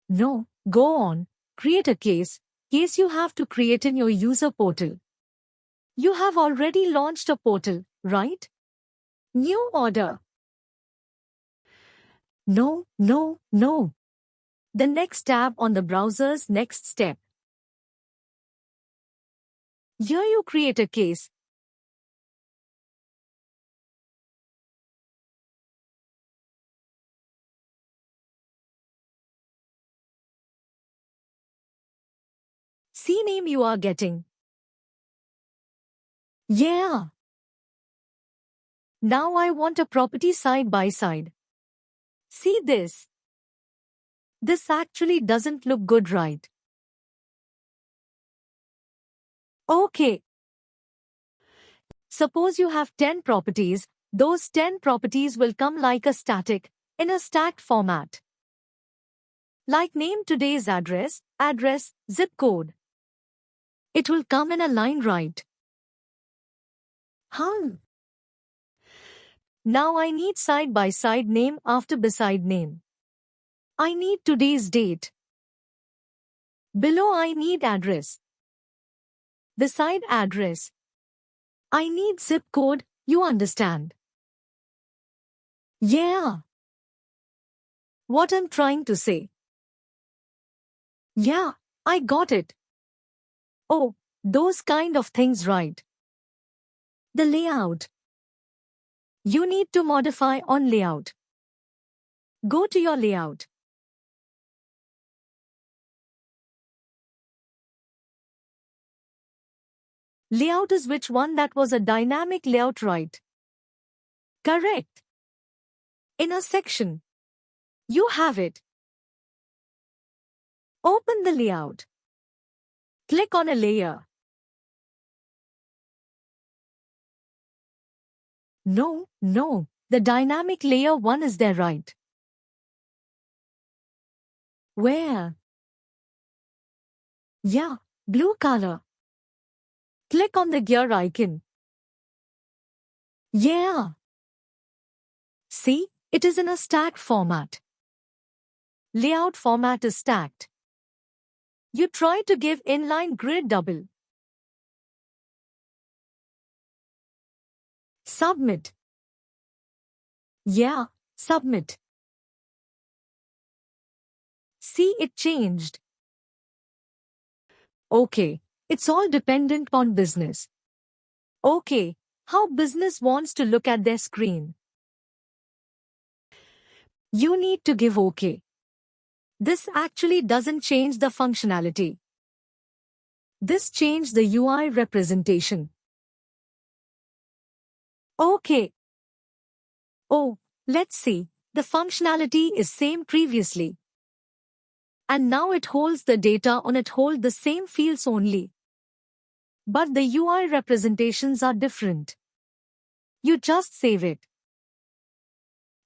No, go on. Create a case. Case you have to create in your user portal. You have already launched a portal, right? New order. No, no, no. The next tab on the browser's next step. Here you create a case. See name you are getting. Yeah. Now I want a property side by side. See this. This actually doesn't look good, right? Okay. Suppose you have 10 properties. Those 10 properties will come like a static, in a stacked format. Like name today's address, zip code. It will come in a line, right? Now I need side by side name after beside name. I need today's date. Below I need address. Beside address. I need zip code, you understand? Yeah. What I'm trying to say. Yeah, I got it. Oh, those kind of things, right? The layout. You need to modify on layout. Go to your layout. Layout is which one that was a dynamic layout, right? Correct. In a section. You have it. Open the layout. Click on a layer. No, the dynamic layer one is there, right? Where? Yeah, blue color. Click on the gear icon. Yeah. See, it is in a stacked format. Layout format is stacked. You try to give inline grid double. Submit. Yeah, submit. See, it changed. Okay, it's all dependent on business. Okay, how business wants to look at their screen. You need to give OK. This actually doesn't change the functionality. This changed the UI representation. Okay. Oh, let's see. The functionality is same previously. And now it holds the data on it hold the same fields only. But the UI representations are different. You just save it.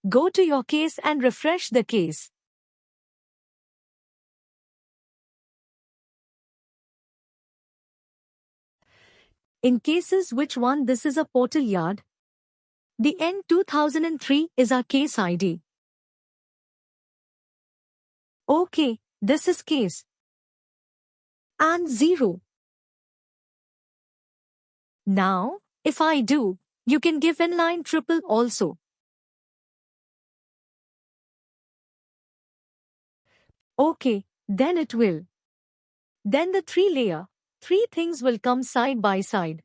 Go to your case and refresh the case. In cases which one this is a portal yard. The N2003 is our case ID. Okay, this is case. And 0. Now, if I do, you can give inline triple also. Okay, then it will. Then the 3 layer, 3 things will come side by side.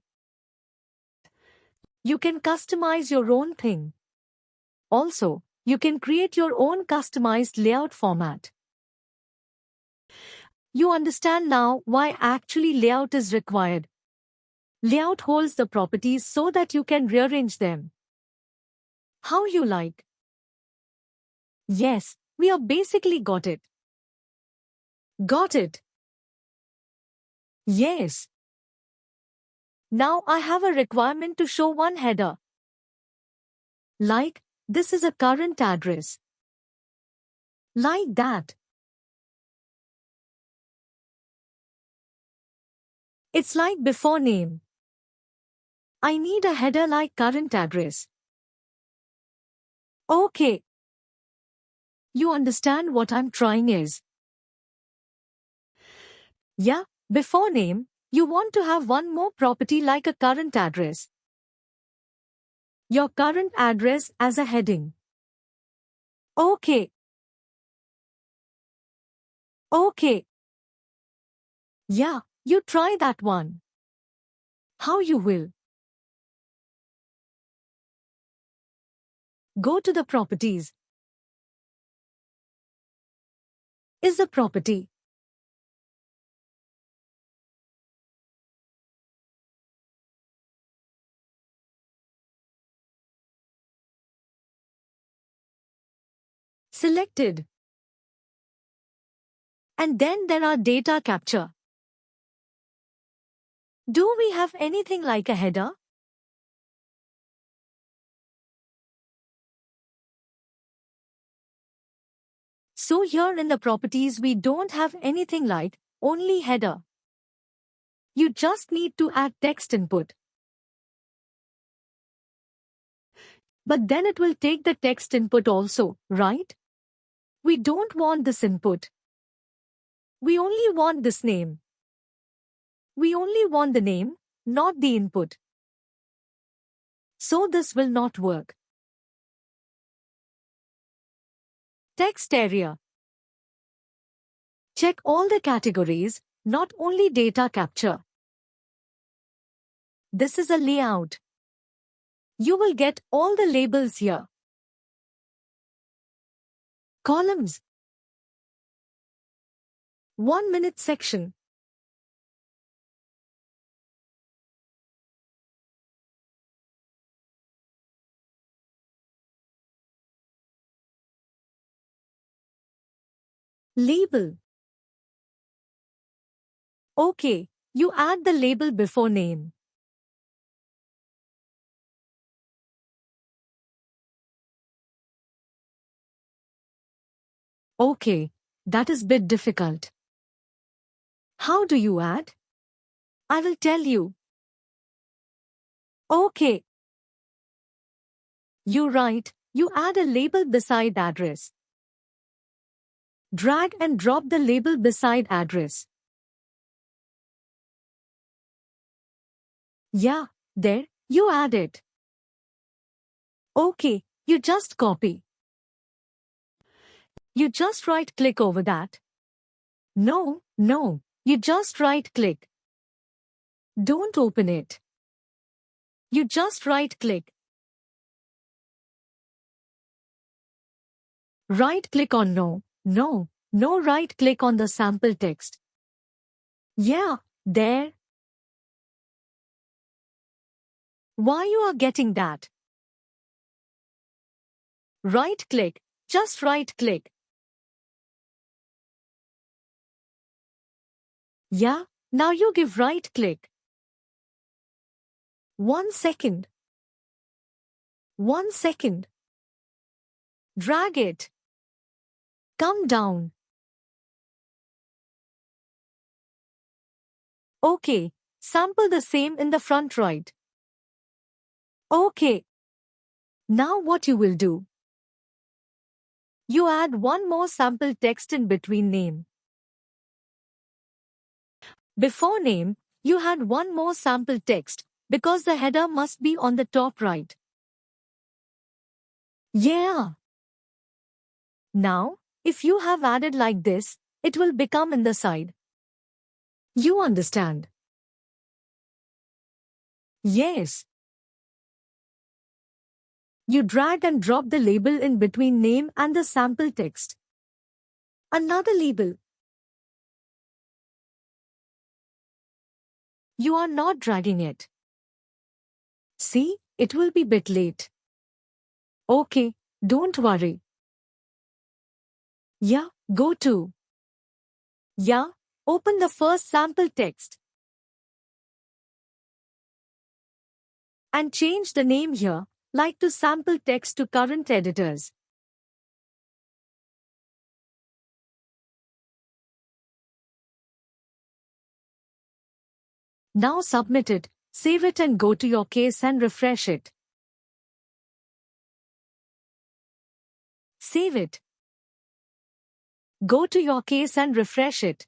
You can customize your own thing. Also, you can create your own customized layout format. You understand now why actually layout is required. Layout holds the properties so that you can rearrange them. How you like. Yes, we are basically got it. Got it. Yes. Now I have a requirement to show one header. Like, this is a current address. Like that. It's like before name. I need a header like current address. Okay. You understand what I'm trying is. Yeah, before name, you want to have one more property like a current address. Your current address as a heading. Okay. Okay. Yeah, you try that one. How you will? Go to the properties. Is a property. Selected. And then there are data capture. Do we have anything like a header? So here in the properties we don't have anything like, only header. You just need to add text input. But then it will take the text input also, right? We don't want this input. We only want this name. We only want the name, not the input. So this will not work. Text area. Check all the categories, not only data capture. This is a layout. You will get all the labels here. Columns. 1 minute section. Label. Okay, you add the label before name. Okay, that is bit difficult. How do you add? I will tell you. Okay. You write, you add a label beside address. Drag and drop the label beside address. Yeah, there, you add it. Okay, you just copy. You just right-click over that. No, you just right-click. Don't open it. You just right-click. Right-click on no, right-click on the sample text. Yeah, there. Why you are getting that? Right-click, just right-click. Yeah, now you give right-click. 1 second. 1 second. Drag it. Come down. Okay, sample the same in the front right. Okay. Now what you will do? You add one more sample text in between name. Before name, you had one more sample text, because the header must be on the top right. Yeah. Now, if you have added like this, it will become in the side. You understand? Yes. You drag and drop the label in between name and the sample text. Another label. You are not dragging it. See, it will be bit late. Okay, don't worry. Yeah, go to. Yeah, open the first sample text. And change the name here, like to sample text to current editors. Now submit it, save it and go to your case and refresh it. Save it. Go to your case and refresh it.